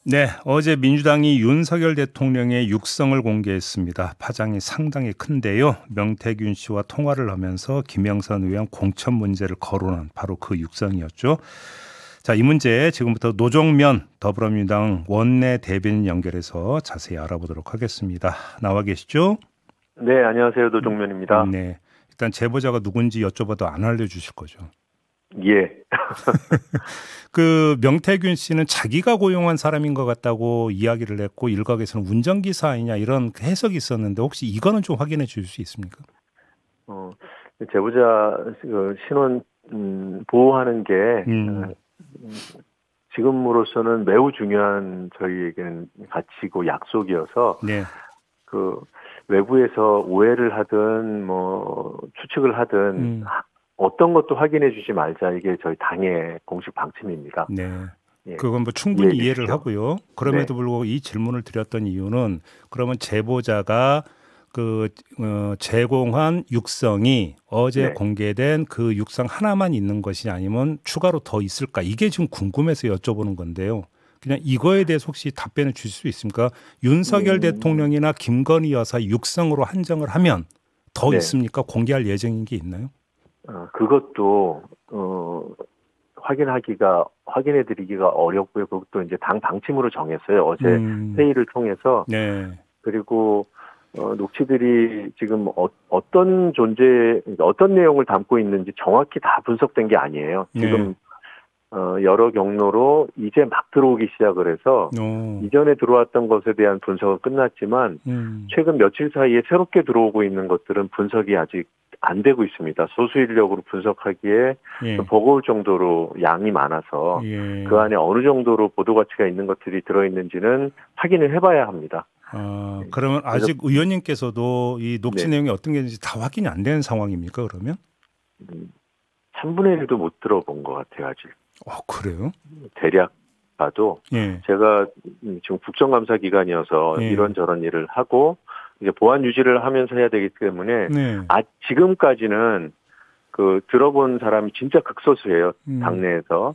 네, 어제 민주당이 윤석열 대통령의 육성을 공개했습니다. 파장이 상당히 큰데요. 명태균 씨와 통화를 하면서 김영선 의원 공천 문제를 거론한 바로 그 육성이었죠. 자, 이 문제 지금부터 노종면 더불어민주당 원내 대변인 연결해서 자세히 알아보도록 하겠습니다. 나와 계시죠? 네, 안녕하세요. 노종면입니다. 네, 일단 제보자가 누군지 여쭤봐도 안 알려주실 거죠? 예. 그 명태균 씨는 자기가 고용한 사람인 것 같다고 이야기를 했고 일각에서는 운전기사 아니냐 이런 해석이 있었는데 혹시 이거는 좀 확인해 주실 수 있습니까? 제보자 신원 보호하는 게 지금으로서는 매우 중요한 저희에게는 가치고 약속이어서 네. 그 외부에서 오해를 하든 뭐 추측을 하든 어떤 것도 확인해 주지 말자. 이게 저희 당의 공식 방침입니다. 네. 예. 그건 뭐 충분히 이해를 주십시오. 하고요. 그럼에도 네. 불구하고 이 질문을 드렸던 이유는 그러면 제보자가 그 제공한 육성이 어제 네. 공개된 그 육성 하나만 있는 것이 아니면 추가로 더 있을까? 이게 지금 궁금해서 여쭤보는 건데요. 그냥 이거에 대해서 혹시 답변을 주실 수 있습니까? 윤석열 대통령이나 김건희 여사 육성으로 한정을 하면 더 네. 있습니까? 공개할 예정인 게 있나요? 그것도 확인해드리기가 어렵고요. 그것도 이제 당 방침으로 정했어요. 어제 회의를 통해서. 네. 그리고 녹취들이 지금 어떤 내용을 담고 있는지 정확히 다 분석된 게 아니에요. 지금 여러 경로로 이제 막 들어오기 시작을 해서 이전에 들어왔던 것에 대한 분석은 끝났지만 최근 며칠 사이에 새롭게 들어오고 있는 것들은 분석이 아직 안 되고 있습니다. 소수 인력으로 분석하기에 버거울 정도로 양이 많아서 그 안에 어느 정도로 보도 가치가 있는 것들이 들어있는지는 확인을 해봐야 합니다. 그러면 아직 의원님께서도 이 녹취 네. 내용이 어떤 게 있는지 다 확인이 안 되는 상황입니까? 그러면? 3분의 1도 못 들어본 것 같아요, 아직. 그래요? 대략 봐도 제가 지금 국정감사 기간이어서 이런저런 일을 하고 이제 보안 유지를 하면서 해야 되기 때문에 지금까지는 그 들어본 사람이 진짜 극소수예요. 당내에서.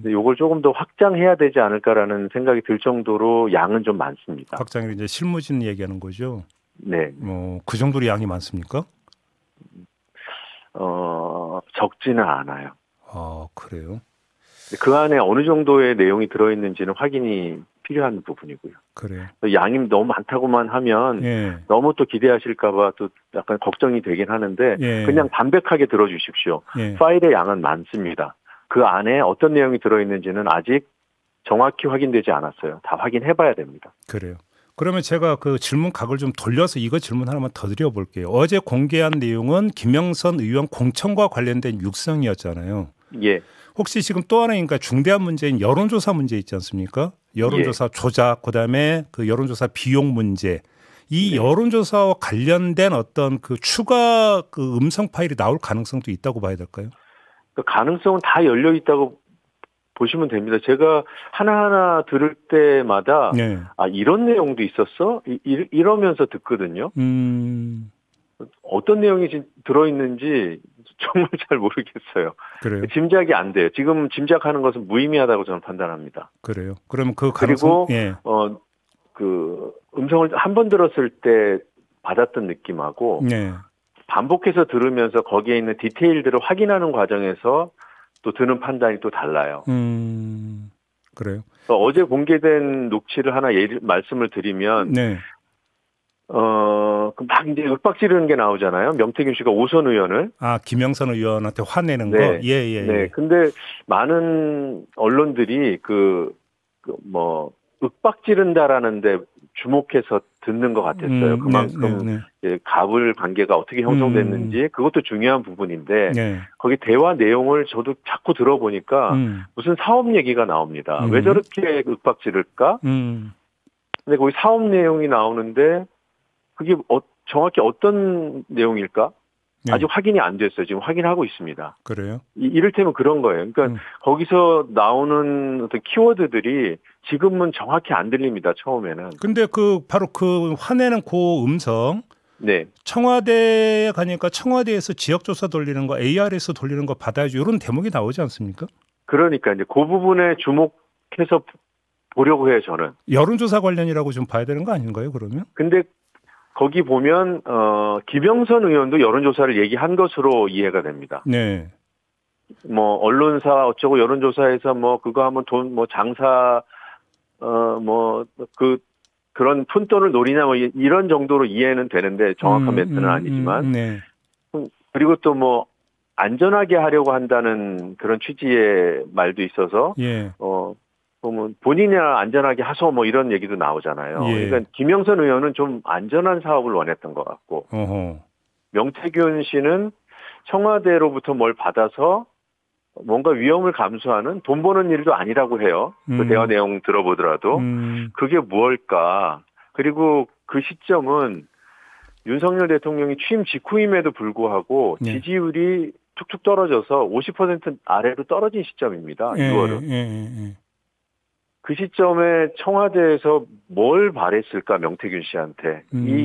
이걸 조금 더 확장해야 되지 않을까라는 생각이 들 정도로 양은 좀 많습니다. 확장이 이제 실무진 얘기하는 거죠? 네. 그 정도로 양이 많습니까? 적지는 않아요. 그래요? 그 안에 어느 정도의 내용이 들어있는지는 확인이 필요한 부분이고요. 그래요. 양이 너무 많다고만 하면 너무 또 기대하실까봐 또 약간 걱정이 되긴 하는데 그냥 담백하게 들어주십시오. 파일의 양은 많습니다. 그 안에 어떤 내용이 들어있는지는 아직 정확히 확인되지 않았어요. 다 확인해봐야 됩니다. 그래요. 그러면 제가 그 질문 각을 좀 돌려서 이거 질문 하나만 더 드려볼게요. 어제 공개한 내용은 김영선 의원 공천과 관련된 육성이었잖아요. 예. 혹시 지금 또 하나 그러니까 중대한 문제인 여론조사 문제 있지 않습니까? 여론조사 조작, 그다음에 그 여론조사 비용 문제. 이 여론조사와 관련된 어떤 그 추가 그 음성 파일이 나올 가능성도 있다고 봐야 될까요? 그 가능성은 다 열려 있다고 보시면 됩니다. 제가 하나하나 들을 때마다 이런 내용도 있었어? 이러면서 듣거든요. 어떤 내용이 들어있는지 정말 잘 모르겠어요. 그래요? 짐작이 안 돼요. 지금 짐작하는 것은 무의미하다고 저는 판단합니다. 그래요. 그러면 그 가능성 그리고 그 음성을 한 번 들었을 때 받았던 느낌하고 반복해서 들으면서 거기에 있는 디테일들을 확인하는 과정에서 또 드는 판단이 또 달라요. 그래요. 어제 공개된 녹취를 하나 말씀을 드리면 막 이제 윽박 지르는 게 나오잖아요. 명태균 씨가 오선 의원을. 김영선 의원한테 화내는 거? 네. 근데 많은 언론들이 뭐, 윽박 지른다라는데 주목해서 듣는 것 같았어요. 그만큼 갑을 관계가 어떻게 형성됐는지 그것도 중요한 부분인데 거기 대화 내용을 저도 자꾸 들어보니까 무슨 사업 얘기가 나옵니다. 왜 저렇게 윽박 지를까? 근데 거기 사업 내용이 나오는데 그게 정확히 어떤 내용일까? 아직 확인이 안 됐어요. 지금 확인하고 있습니다. 그래요? 이를테면 그런 거예요. 그러니까 거기서 나오는 어떤 키워드들이 지금은 정확히 안 들립니다. 처음에는. 근데 바로 그 화내는 그 음성 청와대에 가니까 청와대에서 지역조사 돌리는 거, AR에서 돌리는 거 받아야지 이런 대목이 나오지 않습니까? 그러니까 이제 그 부분에 주목해서 보려고 해요, 저는. 여론조사 관련이라고 좀 봐야 되는 거 아닌가요, 그러면? 근데 거기 보면 김영선 의원도 여론조사를 얘기한 것으로 이해가 됩니다. 네. 뭐 언론사 어쩌고 여론조사에서 뭐 그거 하면 돈 뭐 장사 뭐 그런 푼돈을 노리냐 뭐 이런 정도로 이해는 되는데 정확한 멘트는 아니지만 네. 그리고 또 뭐 안전하게 하려고 한다는 그런 취지의 말도 있어서 예. 보면 본인이나 안전하게 하소 뭐 이런 얘기도 나오잖아요. 예. 그러니까 김영선 의원은 좀 안전한 사업을 원했던 것 같고 어허. 명태균 씨는 청와대로부터 뭘 받아서 뭔가 위험을 감수하는 돈 버는 일도 아니라고 해요. 그 대화 내용 들어보더라도. 그게 무엇일까. 그리고 그 시점은 윤석열 대통령이 취임 직후임에도 불구하고 네. 지지율이 툭툭 떨어져서 50% 아래로 떨어진 시점입니다. 6월은. 그 시점에 청와대에서 뭘 바랬을까 명태균 씨한테.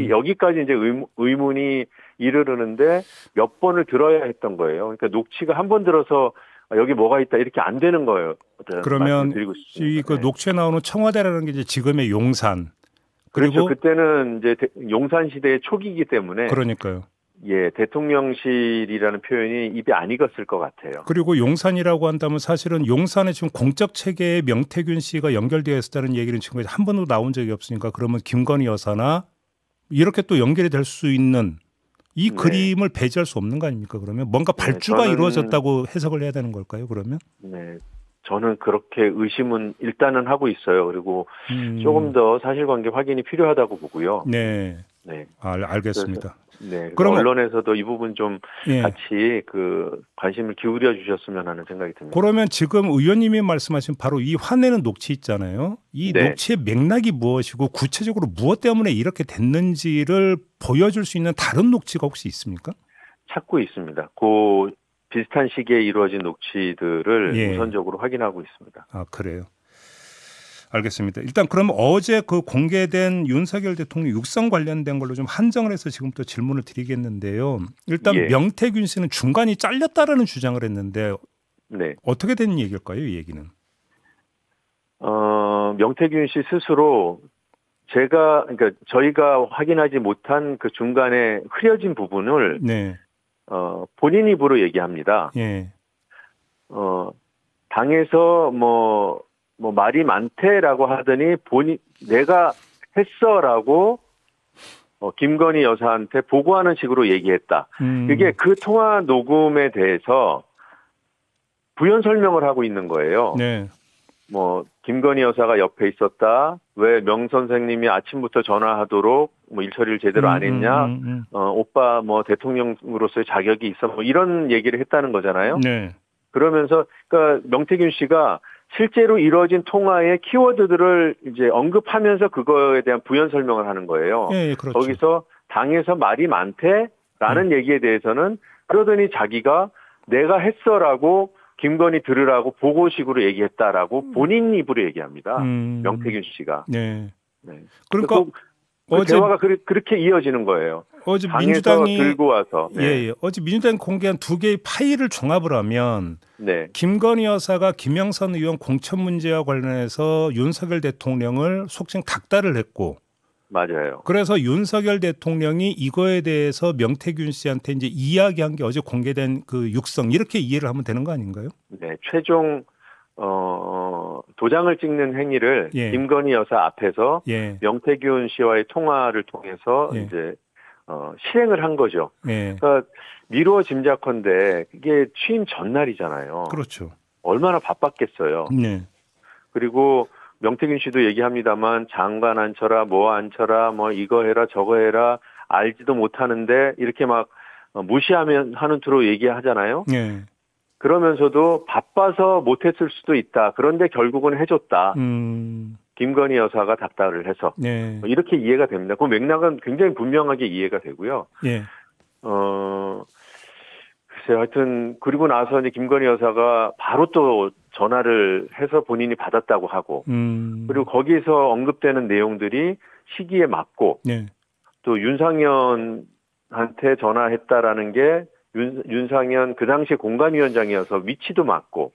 여기까지 이제 의문이 이르르는데 몇 번을 들어야 했던 거예요. 그러니까 녹취가 한 번 들어서 여기 뭐가 있다 이렇게 안 되는 거예요. 그러면 이 그 녹취에 나오는 청와대라는 게 이제 지금의 용산. 그리고 그렇죠. 그때는 이제 용산 시대의 초기이기 때문에. 그러니까요. 예, 대통령실이라는 표현이 입에 안 익었을 것 같아요. 그리고 용산이라고 한다면 사실은 용산에 지금 공적 체계에 명태균 씨가 연결되어 있었다는 얘기는 지금 한 번도 나온 적이 없으니까 그러면 김건희 여사나 이렇게 또 연결이 될 수 있는 이 네. 그림을 배제할 수 없는 거 아닙니까? 그러면 뭔가 발주가 이루어졌다고 해석을 해야 되는 걸까요? 그러면? 네, 저는 그렇게 의심은 일단은 하고 있어요. 그리고 조금 더 사실관계 확인이 필요하다고 보고요. 네, 네, 알겠습니다. 네, 그럼 언론에서도 이 부분 좀 같이 그 관심을 기울여 주셨으면 하는 생각이 듭니다. 그러면 지금 의원님이 말씀하신 바로 이 화내는 녹취 있잖아요. 이 녹취의 맥락이 무엇이고 구체적으로 무엇 때문에 이렇게 됐는지를 보여줄 수 있는 다른 녹취가 혹시 있습니까? 찾고 있습니다. 그 비슷한 시기에 이루어진 녹취들을 우선적으로 확인하고 있습니다. 아, 그래요. 알겠습니다. 일단 그럼 어제 그 공개된 윤석열 대통령 육성 관련된 걸로 좀 한정을 해서 지금부터 질문을 드리겠는데요. 일단 명태균 씨는 중간이 잘렸다라는 주장을 했는데 어떻게 된 얘기일까요, 이 얘기는? 명태균 씨 스스로 그러니까 저희가 확인하지 못한 그 중간에 흐려진 부분을 본인 입으로 얘기합니다. 당에서 뭐 말이 많대라고 하더니 내가 했어라고 김건희 여사한테 보고하는 식으로 얘기했다. 그게 그 통화 녹음에 대해서 부연 설명을 하고 있는 거예요. 뭐 김건희 여사가 옆에 있었다. 왜 명 선생님이 아침부터 전화하도록 뭐 일처리를 제대로 안 했냐. 오빠 뭐 대통령으로서의 자격이 있어. 뭐 이런 얘기를 했다는 거잖아요. 그러면서 그러니까 명태균 씨가 실제로 이루어진 통화의 키워드들을 이제 언급하면서 그거에 대한 부연 설명을 하는 거예요. 그렇죠. 거기서 당에서 말이 많대라는 얘기에 대해서는 그러더니 자기가 내가 했어라고 김건희 들으라고 보고식으로 얘기했다라고 본인 입으로 얘기합니다. 명태균 씨가. 그러니까 그 대화가 그렇게 이어지는 거예요. 어제 민주당이 들고 와서 어제 민주당이 공개한 두 개의 파일을 종합을 하면 김건희 여사가 김영선 의원 공천 문제와 관련해서 윤석열 대통령을 속칭 닥달을 했고 맞아요. 그래서 윤석열 대통령이 이거에 대해서 명태균 씨한테 이제 이야기한 게 어제 공개된 그 육성 이렇게 이해를 하면 되는 거 아닌가요? 네, 최종 도장을 찍는 행위를 김건희 여사 앞에서 명태균 씨와의 통화를 통해서 이제 실행을 한 거죠. 그러니까 미루어 짐작컨대 이게 취임 전날이잖아요. 그렇죠. 얼마나 바빴겠어요. 그리고 명태균 씨도 얘기합니다만 장관 앉혀라, 뭐 앉혀라, 뭐 이거 해라, 저거 해라, 알지도 못하는데 이렇게 막 무시하면 하는 투로 얘기하잖아요. 그러면서도 바빠서 못했을 수도 있다. 그런데 결국은 해줬다. 김건희 여사가 닥달을 해서 이렇게 이해가 됩니다. 그 맥락은 굉장히 분명하게 이해가 되고요. 글쎄요, 하여튼 그리고 나서 이제 김건희 여사가 바로 또 전화를 해서 본인이 받았다고 하고 그리고 거기에서 언급되는 내용들이 시기에 맞고 또 윤상현한테 전화했다라는 게 윤상현 그 당시 공관위원장이어서 위치도 맞고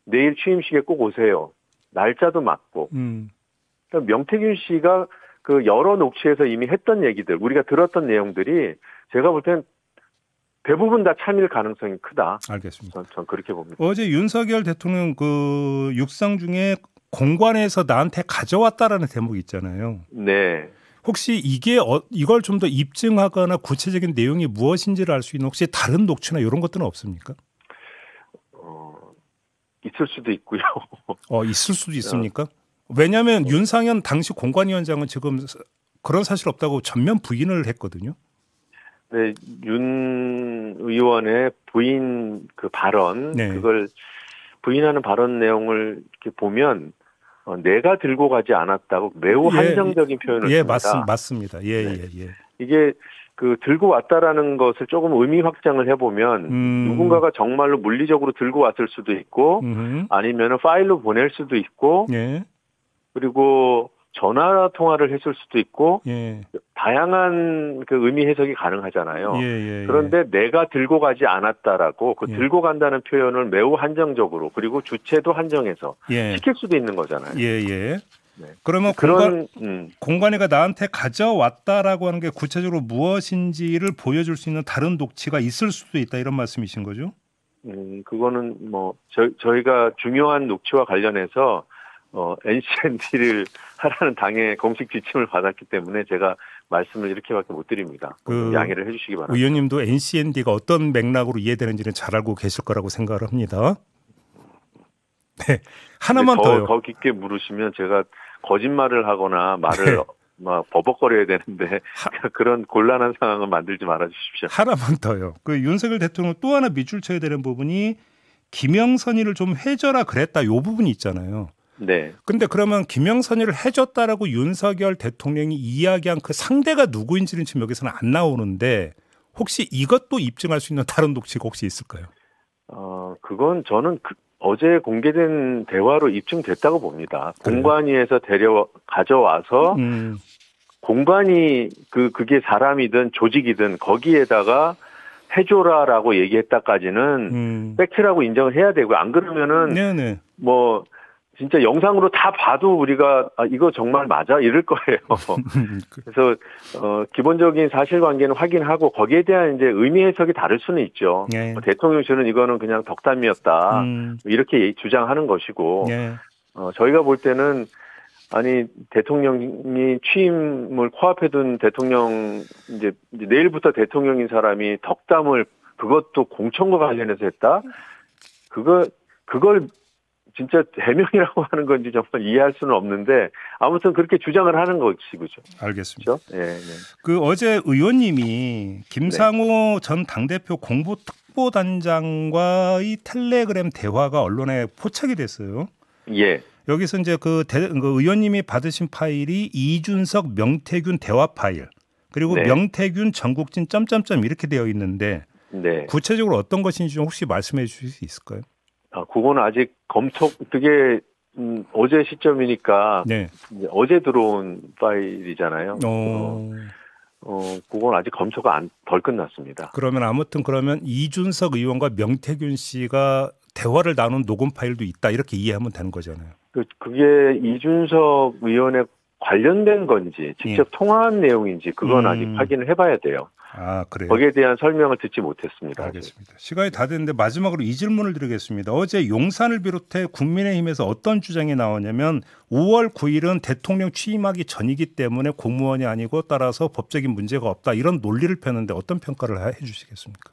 내일 취임식에 꼭 오세요. 날짜도 맞고. 그러니까 명태균 씨가 그 여러 녹취에서 이미 했던 얘기들, 우리가 들었던 내용들이 제가 볼 땐 대부분 다 참일 가능성이 크다. 알겠습니다. 전 그렇게 봅니다. 어제 윤석열 대통령 그 육상 중에 공관에서 나한테 가져왔다라는 대목이 있잖아요. 네. 혹시 이걸 좀 더 입증하거나 구체적인 내용이 무엇인지를 알 수 있는 혹시 다른 녹취나 이런 것들은 없습니까? 있을 수도 있고요. 있을 수도 있습니까? 왜냐하면 윤상현 당시 공관위원장은 지금 그런 사실 없다고 전면 부인을 했거든요. 네, 윤 의원의 부인 그 발언, 네. 그걸 부인하는 발언 내용을 이렇게 보면 내가 들고 가지 않았다고 매우 한정적인 표현을 씁니다. 맞습니다. 예. 이게 그 들고 왔다라는 것을 조금 의미 확장을 해보면 누군가가 정말로 물리적으로 들고 왔을 수도 있고 아니면은 파일로 보낼 수도 있고 예. 그리고 전화 통화를 했을 수도 있고 예. 다양한 그 의미 해석이 가능하잖아요. 예. 그런데 내가 들고 가지 않았다라고 그 들고 간다는 표현을 매우 한정적으로 그리고 주체도 한정해서 시킬 수도 있는 거잖아요. 예. 네. 그러면 공관위가 나한테 가져왔다라고 하는 게 구체적으로 무엇인지를 보여줄 수 있는 다른 녹취가 있을 수도 있다 이런 말씀이신 거죠? 그거는 뭐 저희가 중요한 녹취와 관련해서 NCND를 하라는 당의 공식 지침을 받았기 때문에 제가 말씀을 이렇게밖에 못 드립니다. 양해를 해주시기 바랍니다. 의원님도 NCND가 어떤 맥락으로 이해되는지는 잘 알고 계실 거라고 생각을 합니다. 네, 하나만 더요. 더 깊게 물으시면 제가 거짓말을 하거나 말을 막 버벅거려야 되는데 그런 곤란한 상황을 만들지 말아 주십시오. 하나만 더요. 그 윤석열 대통령 또 하나 밑줄 쳐야 되는 부분이 김영선이를 좀 해줘라 그랬다. 요 부분이 있잖아요. 네. 근데 그러면 김영선이를 해줬다라고 윤석열 대통령이 이야기한 그 상대가 누구인지는 지금 여기서는 안 나오는데 혹시 이것도 입증할 수 있는 다른 녹취가 혹시 있을까요? 그건 저는 어제 공개된 대화로 입증됐다고 봅니다. 그래요? 공관위에서 가져와서 공관위 그게 사람이든 조직이든 거기에다가 해줘라라고 얘기했다까지는 팩트라고 인정을 해야 되고 안 그러면은 뭐 진짜 영상으로 다 봐도 우리가 이거 정말 맞아 이럴 거예요. 그래서 기본적인 사실관계는 확인하고 거기에 대한 이제 의미 해석이 다를 수는 있죠. 대통령실은 이거는 그냥 덕담이었다 이렇게 주장하는 것이고 저희가 볼 때는 아니 대통령이 취임을 코앞에 둔 대통령 이제 내일부터 대통령인 사람이 덕담을 그것도 공천과 관련해서 했다. 그걸 진짜 해명이라고 하는 건지 정말 이해할 수는 없는데 아무튼 그렇게 주장을 하는 것이죠. 알겠습니다. 그렇죠? 네. 그 어제 의원님이 김상호 전 당대표 공보특보단장과의 텔레그램 대화가 언론에 포착이 됐어요. 예. 여기서 이제 그 의원님이 받으신 파일이 이준석 명태균 대화 파일 그리고 명태균 전국진 점점점 이렇게 되어 있는데 구체적으로 어떤 것인지 좀 혹시 말씀해 주실 수 있을까요? 그거는 아직 그게 어제 시점이니까 어제 들어온 파일이잖아요. 그건 아직 검토가 덜 끝났습니다. 그러면 이준석 의원과 명태균 씨가 대화를 나눈 녹음 파일도 있다 이렇게 이해하면 되는 거잖아요. 그게 이준석 의원에 관련된 건지 직접 통화한 내용인지 그건 아직 확인을 해봐야 돼요. 그래요? 거기에 대한 설명을 듣지 못했습니다. 알겠습니다. 시간이 다 됐는데 마지막으로 이 질문을 드리겠습니다. 어제 용산을 비롯해 국민의힘에서 어떤 주장이 나오냐면 5월 9일은 대통령 취임하기 전이기 때문에 공무원이 아니고 따라서 법적인 문제가 없다 이런 논리를 펴는데 어떤 평가를 해주시겠습니까?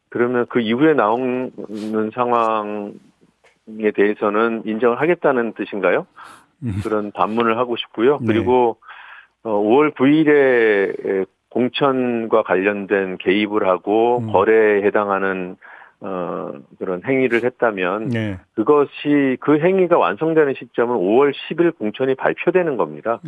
그러면 그 이후에 나오는 상황에 대해서는 인정을 하겠다는 뜻인가요? 그런 반문을 하고 싶고요. 그리고 5월 9일에 공천과 관련된 개입을 하고 거래에 해당하는 그런 행위를 했다면 그것이 그 행위가 완성되는 시점은 5월 10일 공천이 발표되는 겁니다.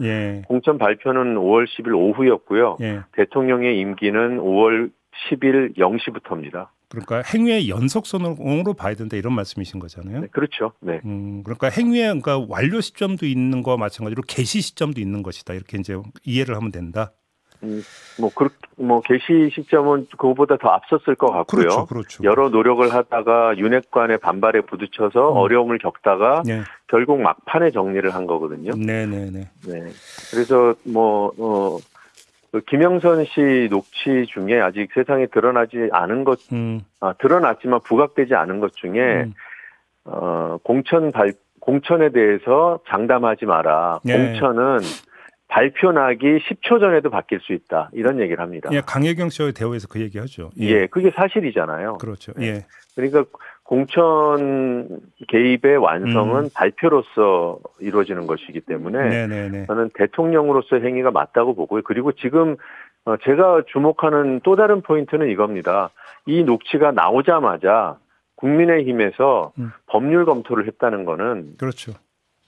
공천 발표는 5월 10일 오후였고요. 대통령의 임기는 5월 10일 0시부터입니다. 그러니까 행위의 연속선으로 봐야 된다 이런 말씀이신 거잖아요. 네, 그렇죠. 네. 그러니까 행위의 완료 시점도 있는 거와 마찬가지로 개시 시점도 있는 것이다. 이렇게 이제 이해를 하면 된다. 개시 시점은 그거보다 더 앞섰을 것 같고요. 그렇죠, 그렇죠. 여러 노력을 하다가 윤핵관의 반발에 부딪혀서 어려움을 겪다가 네. 결국 막판에 정리를 한 거거든요. 네네네. 네. 그래서 그 김영선 씨 녹취 중에 아직 세상에 드러나지 않은 것, 드러났지만 부각되지 않은 것 중에 공천에 대해서 장담하지 마라. 네. 공천은 발표 나기 10초 전에도 바뀔 수 있다. 이런 얘기를 합니다. 예, 강혜경 씨와의 대화에서 그 얘기하죠. 예, 그게 사실이잖아요. 그렇죠. 네. 예. 그러니까 공천 개입의 완성은 발표로서 이루어지는 것이기 때문에 네네네. 저는 대통령으로서의 행위가 맞다고 보고요. 그리고 지금 제가 주목하는 또 다른 포인트는 이겁니다. 이 녹취가 나오자마자 국민의힘에서 법률 검토를 했다는 거는 그렇죠.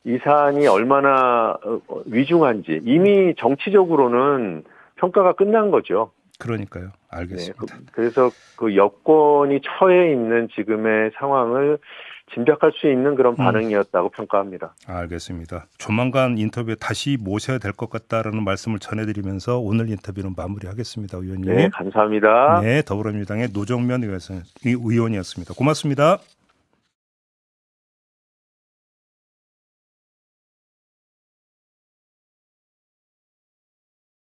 이 사안이 얼마나 위중한지 이미 정치적으로는 평가가 끝난 거죠. 그러니까요. 알겠습니다. 네, 그래서 그 여권이 처해 있는 지금의 상황을 짐작할 수 있는 그런 반응이었다고 평가합니다. 알겠습니다. 조만간 인터뷰에 다시 모셔야 될 것 같다라는 말씀을 전해드리면서 오늘 인터뷰는 마무리하겠습니다. 의원님. 네, 감사합니다. 네, 더불어민주당의 노정면 의원이었습니다. 고맙습니다.